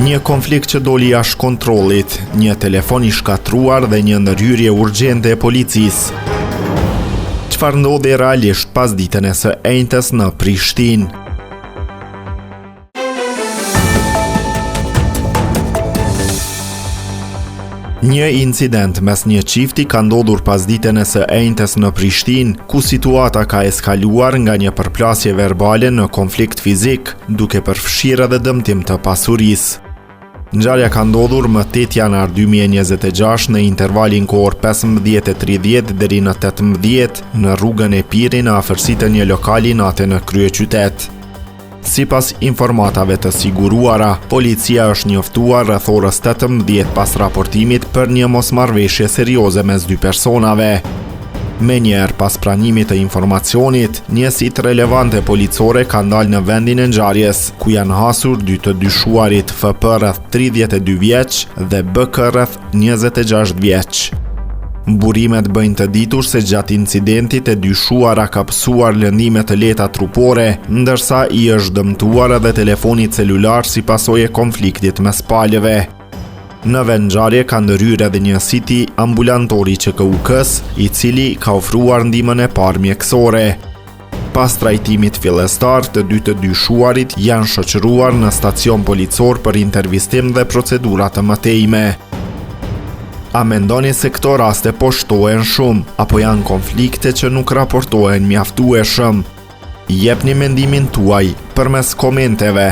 Një konflikt që doli jashtë kontrollit, një telefon i shkatruar dhe një ndërhyrje urgjente e policisë. Çfarë ndodhi realisht pas ditën e së enjtës në Prishtinë? Një incident mes një çifti ka ndodhur pas ditën e së enjtës në Prishtinë, ku situata ka eskaluar nga një përplasje verbale në konflikt fizik, duke përfshirë edhe dëmtim të pasurisë. Ngjarja ka ndodhur më 8 janar 2026 në intervalin kohor 15:30 deri në 18 në rrugën e Pirit në afërsitë të një lokali nate në kryeqytet. Sipas informative të siguruara, policia është njoftuar rreth orës 18 pas raportimit për një mosmarrëveshje serioze mes dy personave. Menjëherë pas pranimit të informacionit, njësitë relevante policore kanë dalë në vendin e ngjarjes, ku janë hasur dy të dyshuarit, FP rreth 32 vjeç dhe BK rreth 26 vjeç. Burimet bëjnë të ditur se gjatë incidentit e dyshuara ka pësuar lëndime të lehta trupore, ndërsa i është dëmtuar edhe telefoni celular si pasojë e konfliktit mes palëve. Në vend ngjarje ka ndërhyrë edhe një siti ambulantori QKUK-s, i cili ka ofruar ndihmën e parë mjekësore. Pas trajtimit fillestar, të dy të dyshuarit janë shoqëruar në stacion policor për intervistim dhe procedura të mëtejme. A mendoni se këto raste po shtohen shumë, apo janë konflikte që nuk raportohen mjaftueshëm? Jepni mendimin tuaj përmes komenteve.